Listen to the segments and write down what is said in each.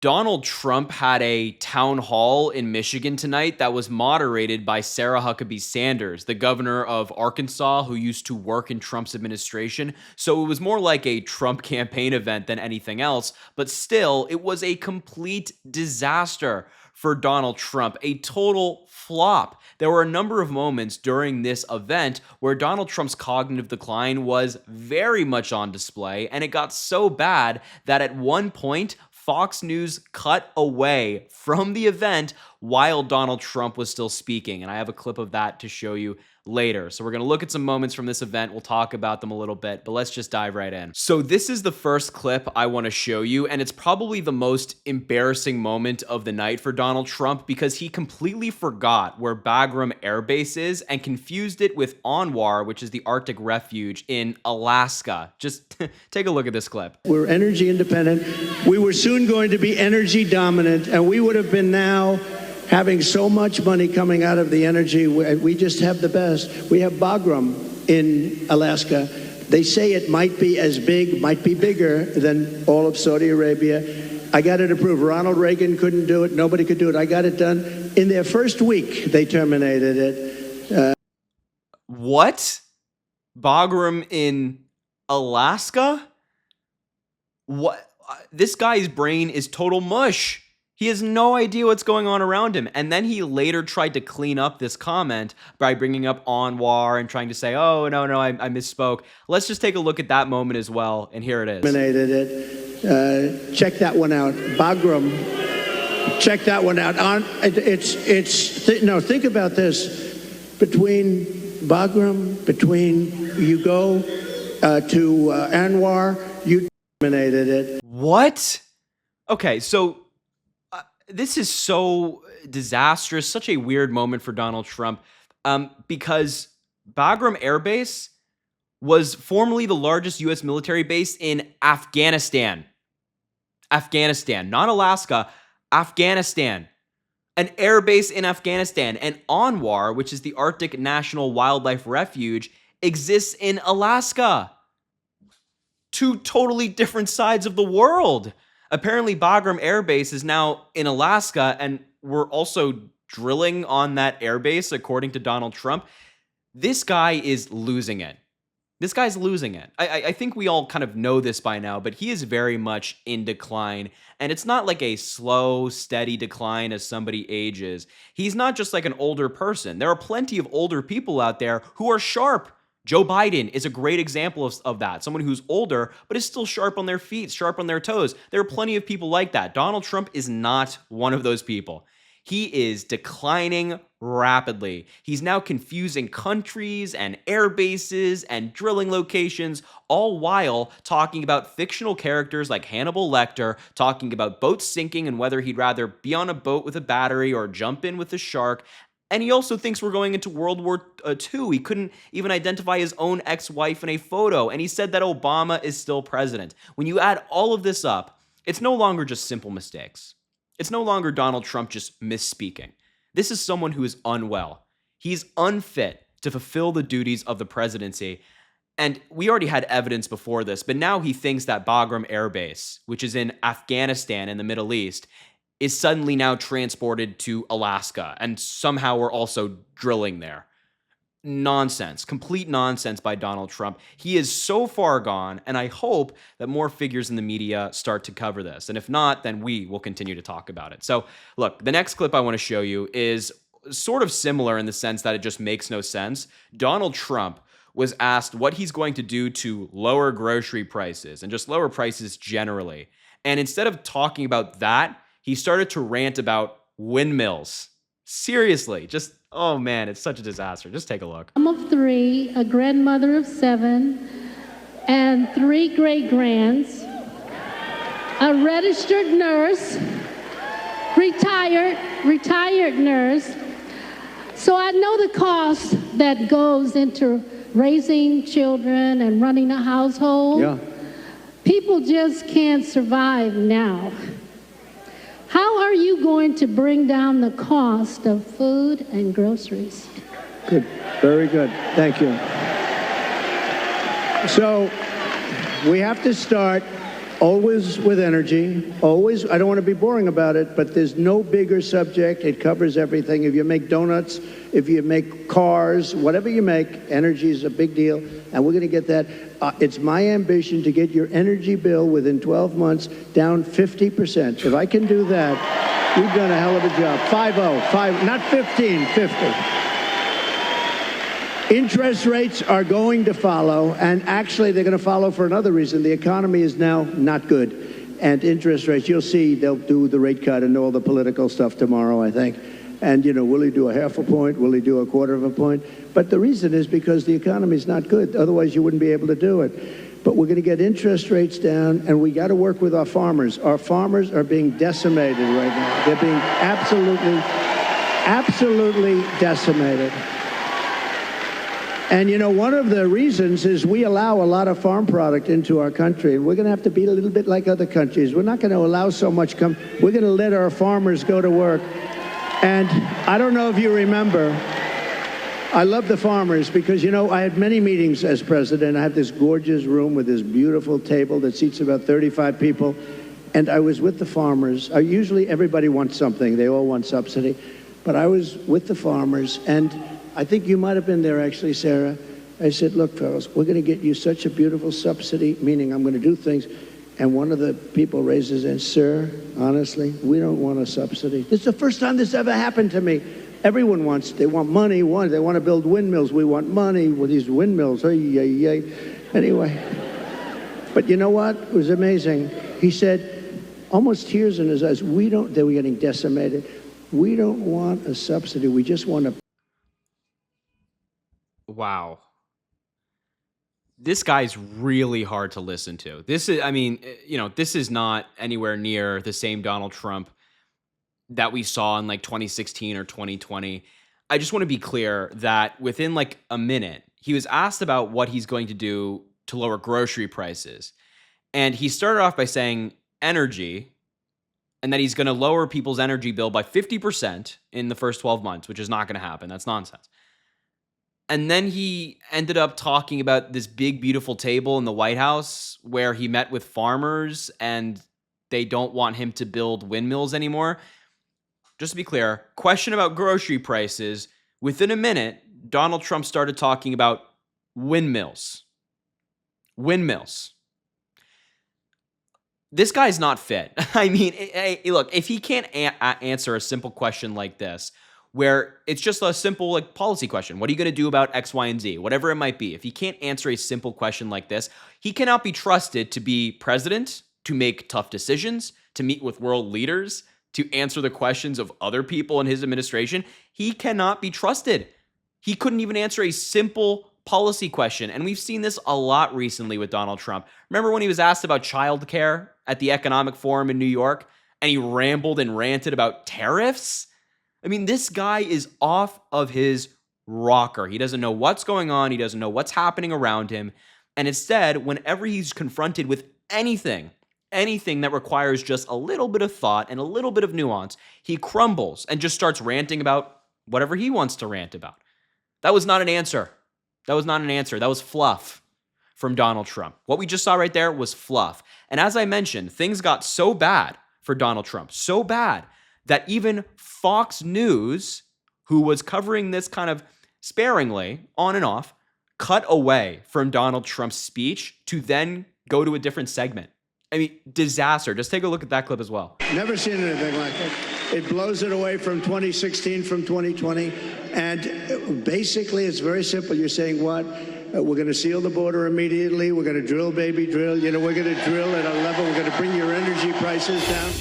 Donald Trump had a town hall in Michigan tonight that was moderated by Sarah Huckabee Sanders, the governor of Arkansas who used to work in Trump's administration. So it was more like a Trump campaign event than anything else, but still, it was a complete disaster for Donald Trump, a total flop. There were a number of moments during this event where Donald Trump's cognitive decline was very much on display, and it got so bad that at one point, Fox News cut away from the event while Donald Trump was still speaking. And I have a clip of that to show you later. So we're going to look at some moments from this event. We'll talk about them a little bit, but let's just dive right in. So this is the first clip I want to show you, and it's probably the most embarrassing moment of the night for Donald Trump because he completely forgot where Bagram Air Base is and confused it with ANWR, which is the Arctic refuge in Alaska. Just take a look at this clip. We're energy independent. We were soon going to be energy dominant, and we would have been now having so much money coming out of the energy. We just have the best. We have Bagram in Alaska. They say it might be as big, might be bigger than all of Saudi Arabia. I got it approved. Ronald Reagan couldn't do it. Nobody could do it. I got it done. In their first week, they terminated it. What? Bagram in Alaska? What? This guy's brain is total mush. He has no idea what's going on around him. And then he later tried to clean up this comment by bringing up ANWR and trying to say, oh, no, I misspoke. Let's just take a look at that moment as well. And here it is. Terminated it. Check that one out. Bagram. Check that one out. Think about this. Between Bagram, you go to ANWR, you terminated it. What? Okay, so this is so disastrous, such a weird moment for Donald Trump, because Bagram Air Base was formerly the largest U.S. military base in Afghanistan. Afghanistan, not Alaska, Afghanistan. An air base in Afghanistan. And ANWR, which is the Arctic National Wildlife Refuge, exists in Alaska. Two totally different sides of the world. Apparently, Bagram Air Base is now in Alaska, and we're also drilling on that air base, according to Donald Trump. This guy is losing it. This guy's losing it. I think we all kind of know this by now, but he is very much in decline, and it's not like a slow, steady decline as somebody ages. He's not just like an older person. There are plenty of older people out there who are sharp. Joe Biden is a great example of that. Someone who's older, but is still sharp on their feet, sharp on their toes. There are plenty of people like that. Donald Trump is not one of those people. He is declining rapidly. He's now confusing countries and air bases and drilling locations, all while talking about fictional characters like Hannibal Lecter, talking about boats sinking and whether he'd rather be on a boat with a battery or jump in with a shark. And he also thinks we're going into World War II. He couldn't even identify his own ex-wife in a photo, and he said that Obama is still president. When you add all of this up, it's no longer just simple mistakes. It's no longer Donald Trump just misspeaking. This is someone who is unwell. He's unfit to fulfill the duties of the presidency. And we already had evidence before this, but now he thinks that Bagram Air Base, which is in Afghanistan in the Middle East, is suddenly now transported to Alaska, and somehow we're also drilling there. Nonsense. Complete nonsense by Donald Trump. He is so far gone, and I hope that more figures in the media start to cover this. And if not, then we will continue to talk about it. So, look, the next clip I want to show you is sort of similar in the sense that it just makes no sense. Donald Trump was asked what he's going to do to lower grocery prices and just lower prices generally. And instead of talking about that, he started to rant about windmills. Seriously, just, oh man, it's such a disaster. Just take a look. I'm of 3, a grandmother of 7, and 3 great-grands, a registered nurse, retired nurse. So I know the cost that goes into raising children and running a household. Yeah. People just can't survive now. How are you going to bring down the cost of food and groceries? Good. Very good. Thank you. So we have to start always with energy, always. I don't want to be boring about it, but there's no bigger subject. It covers everything. If you make donuts, if you make cars, whatever you make, energy is a big deal, and we're going to get that. It's my ambition to get your energy bill within 12 months down 50%. If I can do that, we've done a hell of a job. 5-0, not 15, 50. Interest rates are going to follow, and actually they're going to follow for another reason. The economy is now not good, and interest rates, you'll see they'll do the rate cut and all the political stuff tomorrow, I think. And, will he do a half a point? Will he do a quarter of a point? But the reason is because the economy is not good. Otherwise, you wouldn't be able to do it. But we're going to get interest rates down, and we got to work with our farmers. Our farmers are being decimated right now. They're being absolutely decimated. And, one of the reasons is we allow a lot of farm product into our country, and we're going to have to be a little bit like other countries. We're not going to allow so much come. We're going to let our farmers go to work. And I don't know if you remember, I love the farmers because, I had many meetings as president. I have this gorgeous room with this beautiful table that seats about 35 people. And I was with the farmers. Usually everybody wants something. They all want subsidy. But I was with the farmers, and I think you might have been there, actually, Sarah. I said, look, fellas, we're going to get you such a beautiful subsidy, meaning I'm going to do things. And one of the people raises and, sir, honestly, we don't want a subsidy. This is the first time this ever happened to me. Everyone they want money. They want to build windmills. We want money with these windmills. Anyway, but you know what? It was amazing. He said, almost tears in his eyes, they were getting decimated. We don't want a subsidy. We just want a... Wow. This guy's really hard to listen to. This is not anywhere near the same Donald Trump that we saw in 2016 or 2020. I just want to be clear that within a minute, he was asked about what he's going to do to lower grocery prices. And he started off by saying energy, and that he's going to lower people's energy bill by 50% in the first 12 months, which is not going to happen. That's nonsense. And then he ended up talking about this big, beautiful table in the White House where he met with farmers and they don't want him to build windmills anymore. Just to be clear, question about grocery prices. Within a minute, Donald Trump started talking about windmills. Windmills. This guy's not fit. I mean, look, if he can't answer a simple question like this, where it's just a simple policy question. What are you going to do about X, Y, and Z? Whatever it might be. If he can't answer a simple question like this, he cannot be trusted to be president, to make tough decisions, to meet with world leaders, to answer the questions of other people in his administration. He cannot be trusted. He couldn't even answer a simple policy question. And we've seen this a lot recently with Donald Trump. Remember when he was asked about childcare at the Economic Forum in New York, and he rambled and ranted about tariffs? I mean, this guy is off of his rocker. He doesn't know what's going on. He doesn't know what's happening around him. And instead, whenever he's confronted with anything that requires just a little bit of thought and a little bit of nuance, he crumbles and just starts ranting about whatever he wants to rant about. That was not an answer. That was fluff from Donald Trump. What we just saw right there was fluff. And as I mentioned, things got so bad for Donald Trump, so bad that even Fox News, who was covering this kind of sparingly on and off, cut away from Donald Trump's speech to then go to a different segment. I mean, disaster. Just take a look at that clip as well. Never seen anything like it. It blows it away from 2016, from 2020. And basically, it's very simple. You're saying what? We're going to seal the border immediately. We're going to drill, baby, drill. We're going to drill at a level. We're going to bring your energy prices down.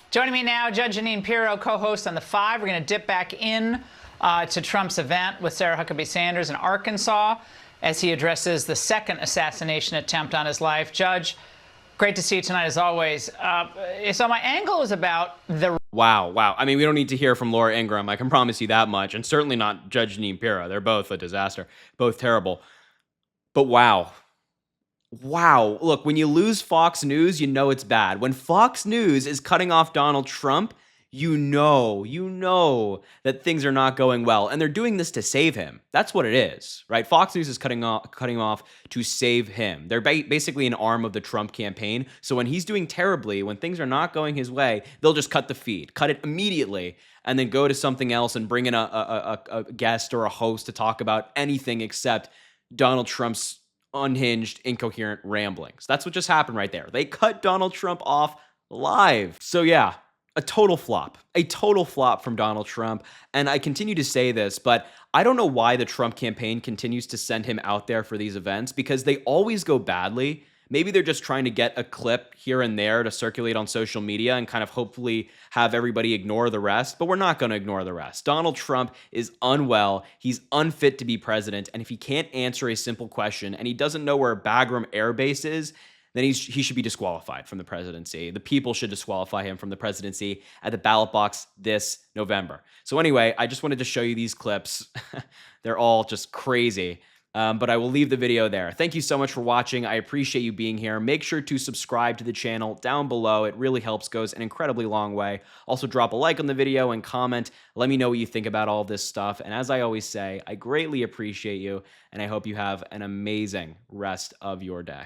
Joining me now, Judge Jeanine Pirro, co-host on The Five. We're going to dip back in to Trump's event with Sarah Huckabee Sanders in Arkansas as he addresses the second assassination attempt on his life. Judge, great to see you tonight, as always. So my angle is about the... Wow. I mean, we don't need to hear from Laura Ingraham. I can promise you that much. And certainly not Judge Jeanine Pirro. They're both a disaster. Both terrible. But wow. Look, when you lose Fox News, you know it's bad. When Fox News is cutting off Donald Trump, you know that things are not going well, and they're doing this to save him. That's what it is, right? Fox News is cutting off to save him. They're basically an arm of the Trump campaign. So when he's doing terribly, when things are not going his way, they'll just cut the feed, cut it immediately, and then go to something else and bring in a guest or a host to talk about anything except Donald Trump's unhinged, incoherent ramblings. That's what just happened right there. They cut Donald Trump off live. So yeah, a total flop from Donald Trump. And I continue to say this, but I don't know why the Trump campaign continues to send him out there for these events, because they always go badly. Maybe they're just trying to get a clip here and there to circulate on social media and kind of hopefully have everybody ignore the rest, but we're not going to ignore the rest. Donald Trump is unwell. He's unfit to be president. And if he can't answer a simple question and he doesn't know where Bagram Air Base is, then he should be disqualified from the presidency. The people should disqualify him from the presidency at the ballot box this November. So anyway, I just wanted to show you these clips. They're all just crazy. But I will leave the video there. Thank you so much for watching. I appreciate you being here. Make sure to subscribe to the channel down below. It really helps, goes an incredibly long way. Also, drop a like on the video and comment. Let me know what you think about all this stuff. And as I always say, I greatly appreciate you, and I hope you have an amazing rest of your day.